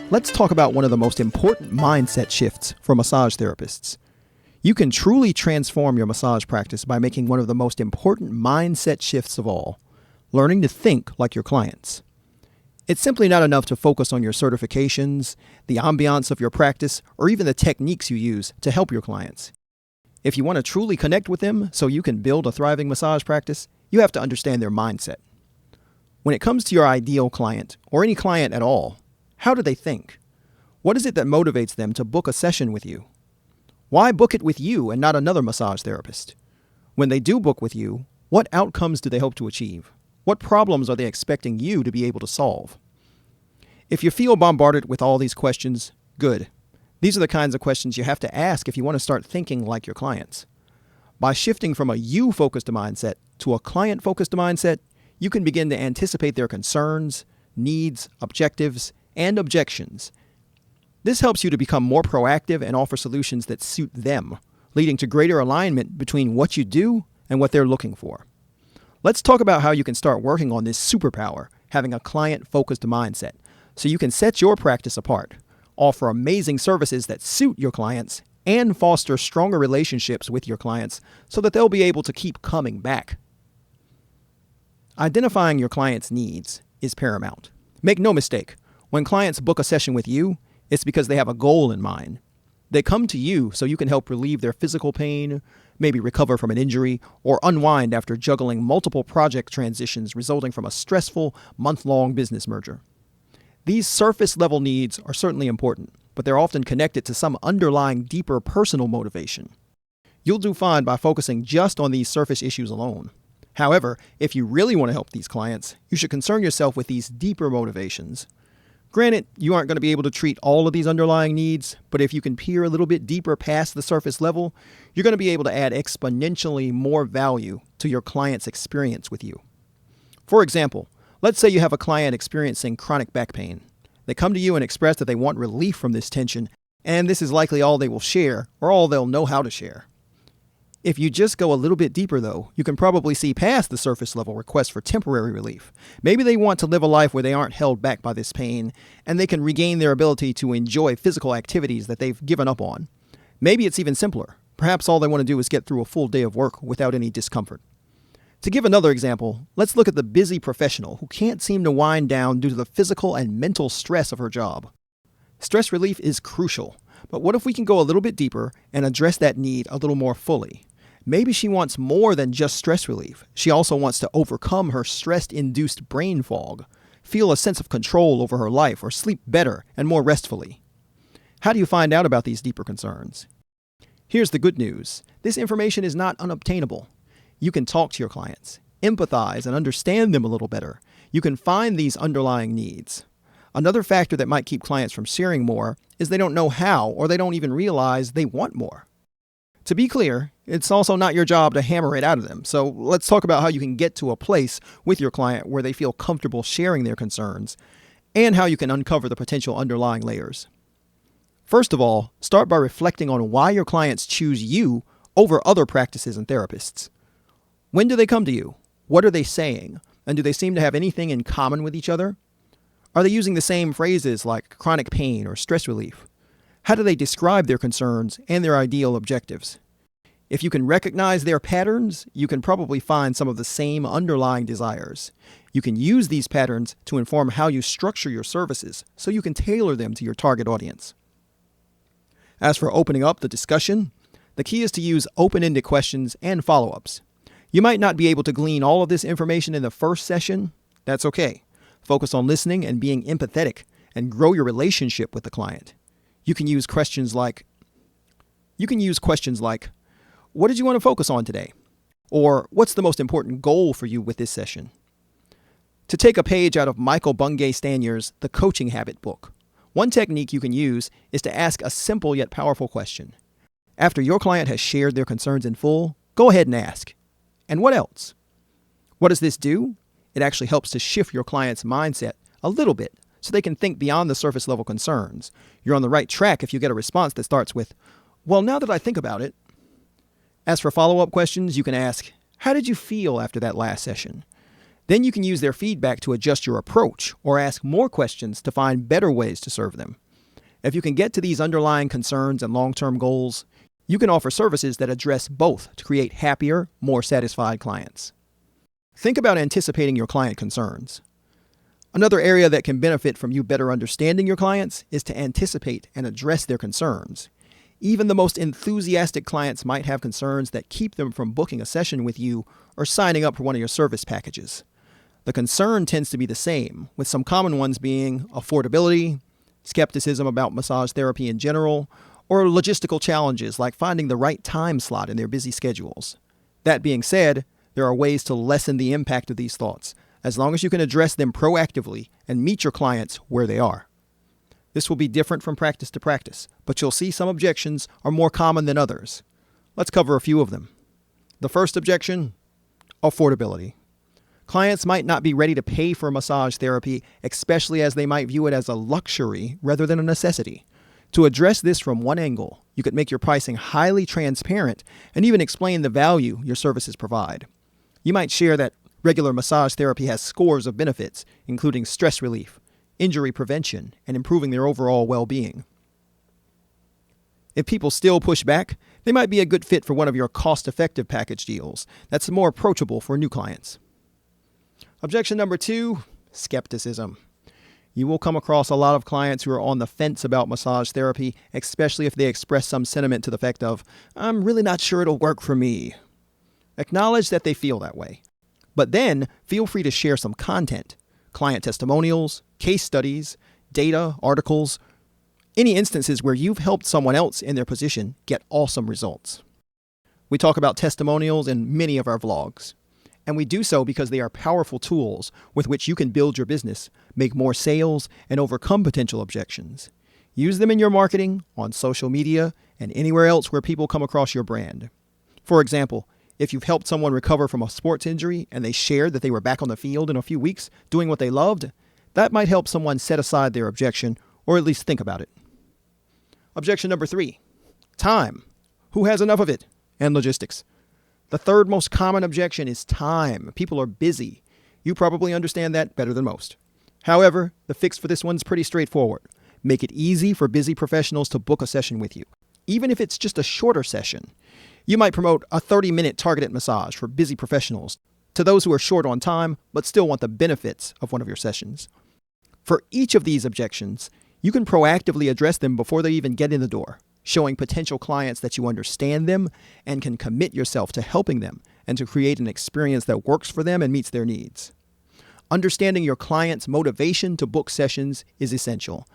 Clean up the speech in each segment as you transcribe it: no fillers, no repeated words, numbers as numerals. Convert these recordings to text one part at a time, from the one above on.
Let's talk about one of the most important mindset shifts for massage therapists. You can truly transform your massage practice by making one of the most important mindset shifts of all, learning to think like your clients. It's simply not enough to focus on your certifications, the ambiance of your practice, or even the techniques you use to help your clients. If you want to truly connect with them so you can build a thriving massage practice, you have to understand their mindset. When it comes to your ideal client, or any client at all, how do they think? What is it that motivates them to book a session with you? Why book it with you and not another massage therapist? When they do book with you, what outcomes do they hope to achieve? What problems are they expecting you to be able to solve? If you feel bombarded with all these questions, good. These are the kinds of questions you have to ask if you want to start thinking like your clients. By shifting from a you-focused mindset to a client-focused mindset, you can begin to anticipate their concerns, needs, objectives, and objections. This helps you to become more proactive and offer solutions that suit them, leading to greater alignment between what you do and what they're looking for. Let's talk about how you can start working on this superpower, having a client-focused mindset, so you can set your practice apart, offer amazing services that suit your clients, and foster stronger relationships with your clients so that they'll be able to keep coming back. Identifying your client's needs is paramount. Make no mistake, when clients book a session with you, it's because they have a goal in mind. They come to you so you can help relieve their physical pain, maybe recover from an injury, or unwind after juggling multiple project transitions resulting from a stressful, month-long business merger. These surface-level needs are certainly important, but they're often connected to some underlying deeper personal motivation. You'll do fine by focusing just on these surface issues alone. However, if you really want to help these clients, you should concern yourself with these deeper motivations. Granted, you aren't going to be able to treat all of these underlying needs, but if you can peer a little bit deeper past the surface level, you're going to be able to add exponentially more value to your client's experience with you. For example, let's say you have a client experiencing chronic back pain. They come to you and express that they want relief from this tension, and this is likely all they will share or all they'll know how to share. If you just go a little bit deeper, though, you can probably see past the surface-level request for temporary relief. Maybe they want to live a life where they aren't held back by this pain, and they can regain their ability to enjoy physical activities that they've given up on. Maybe it's even simpler. Perhaps all they want to do is get through a full day of work without any discomfort. To give another example, let's look at the busy professional who can't seem to wind down due to the physical and mental stress of her job. Stress relief is crucial, but what if we can go a little bit deeper and address that need a little more fully? Maybe she wants more than just stress relief. She also wants to overcome her stress-induced brain fog, feel a sense of control over her life, or sleep better and more restfully. How do you find out about these deeper concerns? Here's the good news. This information is not unobtainable. You can talk to your clients, empathize, and understand them a little better. You can find these underlying needs. Another factor that might keep clients from sharing more is they don't know how, or they don't even realize they want more. To be clear, it's also not your job to hammer it out of them. So let's talk about how you can get to a place with your client where they feel comfortable sharing their concerns and how you can uncover the potential underlying layers. First of all, start by reflecting on why your clients choose you over other practices and therapists. When do they come to you? What are they saying? And do they seem to have anything in common with each other? Are they using the same phrases like chronic pain or stress relief? How do they describe their concerns and their ideal objectives? If you can recognize their patterns, you can probably find some of the same underlying desires. You can use these patterns to inform how you structure your services so you can tailor them to your target audience. As for opening up the discussion, the key is to use open-ended questions and follow-ups. You might not be able to glean all of this information in the first session. That's okay. Focus on listening and being empathetic and grow your relationship with the client. You can use questions like, what did you want to focus on today? Or what's the most important goal for you with this session? To take a page out of Michael Bungay Stanier's The Coaching Habit book, one technique you can use is to ask a simple yet powerful question. After your client has shared their concerns in full, go ahead and ask, and what else? What does this do? It actually helps to shift your client's mindset a little bit so they can think beyond the surface level concerns. You're on the right track if you get a response that starts with, well, now that I think about it. As for follow-up questions, you can ask, how did you feel after that last session? Then you can use their feedback to adjust your approach or ask more questions to find better ways to serve them. If you can get to these underlying concerns and long-term goals, you can offer services that address both to create happier, more satisfied clients. Think about anticipating your client concerns. Another area that can benefit from you better understanding your clients is to anticipate and address their concerns. Even the most enthusiastic clients might have concerns that keep them from booking a session with you or signing up for one of your service packages. The concern tends to be the same, with some common ones being affordability, skepticism about massage therapy in general, or logistical challenges like finding the right time slot in their busy schedules. That being said, there are ways to lessen the impact of these thoughts, as long as you can address them proactively and meet your clients where they are. This will be different from practice to practice, but you'll see some objections are more common than others. Let's cover a few of them. The first objection, affordability. Clients might not be ready to pay for massage therapy, especially as they might view it as a luxury rather than a necessity. To address this from one angle, you could make your pricing highly transparent and even explain the value your services provide. You might share that regular massage therapy has scores of benefits, including stress relief, injury prevention, and improving their overall well-being. If people still push back, they might be a good fit for one of your cost-effective package deals that's more approachable for new clients. Objection number 2, skepticism. You will come across a lot of clients who are on the fence about massage therapy, especially if they express some sentiment to the effect of, "I'm really not sure it'll work for me." Acknowledge that they feel that way. But then feel free to share some content, client testimonials, case studies, data, articles, any instances where you've helped someone else in their position get awesome results. We talk about testimonials in many of our vlogs. And we do so because they are powerful tools with which you can build your business, make more sales, and overcome potential objections. Use them in your marketing, on social media, and anywhere else where people come across your brand. For example, if you've helped someone recover from a sports injury and they shared that they were back on the field in a few weeks doing what they loved, that might help someone set aside their objection or at least think about it. Objection number 3, time. Who has enough of it? And logistics. The third most common objection is time. People are busy. You probably understand that better than most. However, the fix for this one's pretty straightforward. Make it easy for busy professionals to book a session with you, even if it's just a shorter session. You might promote a 30-minute targeted massage for busy professionals to those who are short on time but still want the benefits of one of your sessions. For each of these objections, you can proactively address them before they even get in the door, showing potential clients that you understand them and can commit yourself to helping them and to create an experience that works for them and meets their needs. Understanding your client's motivation to book sessions is essential.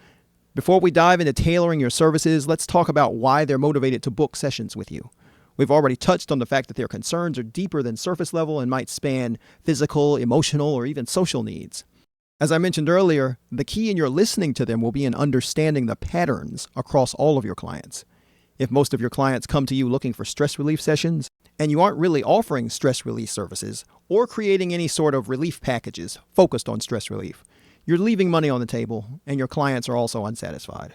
Before we dive into tailoring your services, let's talk about why they're motivated to book sessions with you. We've already touched on the fact that their concerns are deeper than surface level and might span physical, emotional, or even social needs. As I mentioned earlier, the key in your listening to them will be in understanding the patterns across all of your clients. If most of your clients come to you looking for stress relief sessions, and you aren't really offering stress relief services or creating any sort of relief packages focused on stress relief, you're leaving money on the table and your clients are also unsatisfied.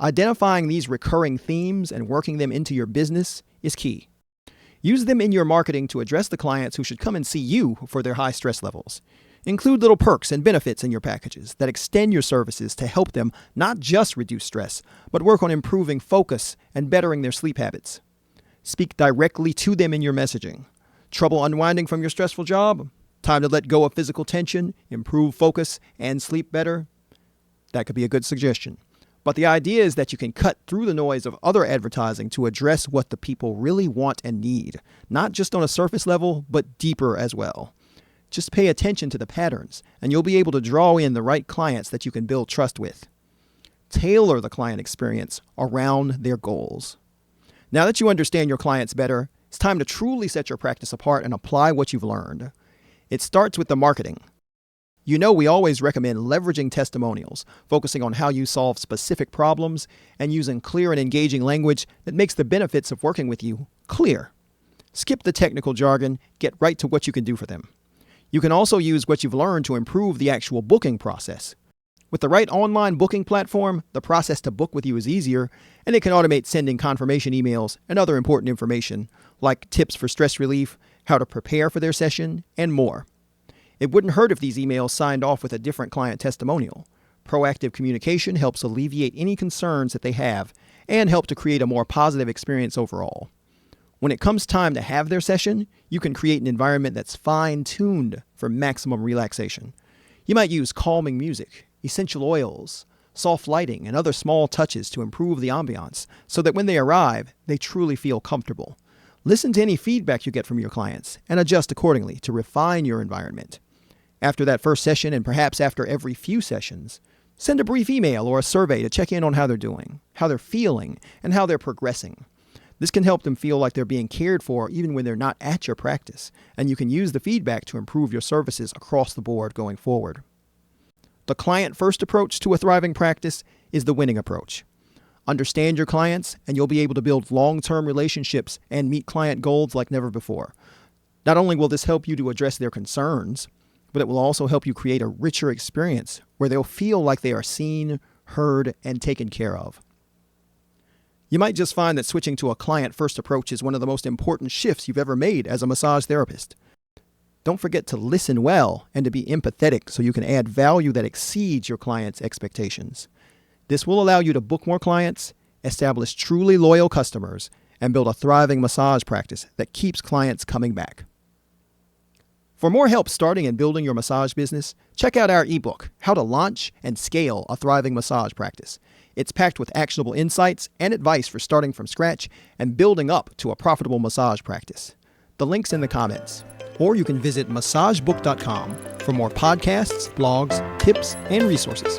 Identifying these recurring themes and working them into your business is key. Use them in your marketing to address the clients who should come and see you for their high stress levels. Include little perks and benefits in your packages that extend your services to help them not just reduce stress, but work on improving focus and bettering their sleep habits. Speak directly to them in your messaging. Trouble unwinding from your stressful job? Time to let go of physical tension, improve focus, and sleep better? That could be a good suggestion. But the idea is that you can cut through the noise of other advertising to address what the people really want and need, not just on a surface level, but deeper as well. Just pay attention to the patterns, and you'll be able to draw in the right clients that you can build trust with. Tailor the client experience around their goals. Now that you understand your clients better, it's time to truly set your practice apart and apply what you've learned. It starts with the marketing. You know we always recommend leveraging testimonials, focusing on how you solve specific problems, and using clear and engaging language that makes the benefits of working with you clear. Skip the technical jargon, get right to what you can do for them. You can also use what you've learned to improve the actual booking process. With the right online booking platform, the process to book with you is easier, and it can automate sending confirmation emails and other important information, like tips for stress relief, how to prepare for their session, and more. It wouldn't hurt if these emails signed off with a different client testimonial. Proactive communication helps alleviate any concerns that they have and help to create a more positive experience overall. When it comes time to have their session, you can create an environment that's fine-tuned for maximum relaxation. You might use calming music, essential oils, soft lighting, and other small touches to improve the ambiance so that when they arrive, they truly feel comfortable. Listen to any feedback you get from your clients and adjust accordingly to refine your environment. After that first session, and perhaps after every few sessions, send a brief email or a survey to check in on how they're doing, how they're feeling, and how they're progressing. This can help them feel like they're being cared for even when they're not at your practice, and you can use the feedback to improve your services across the board going forward. The client-first approach to a thriving practice is the winning approach. Understand your clients, and you'll be able to build long-term relationships and meet client goals like never before. Not only will this help you to address their concerns, but it will also help you create a richer experience where they'll feel like they are seen, heard, and taken care of. You might just find that switching to a client-first approach is one of the most important shifts you've ever made as a massage therapist. Don't forget to listen well and to be empathetic so you can add value that exceeds your clients' expectations. This will allow you to book more clients, establish truly loyal customers, and build a thriving massage practice that keeps clients coming back. For more help starting and building your massage business, check out our ebook, How to Launch and Scale a Thriving Massage Practice. It's packed with actionable insights and advice for starting from scratch and building up to a profitable massage practice. The link's in the comments. Or you can visit MassageBook.com for more podcasts, blogs, tips, and resources.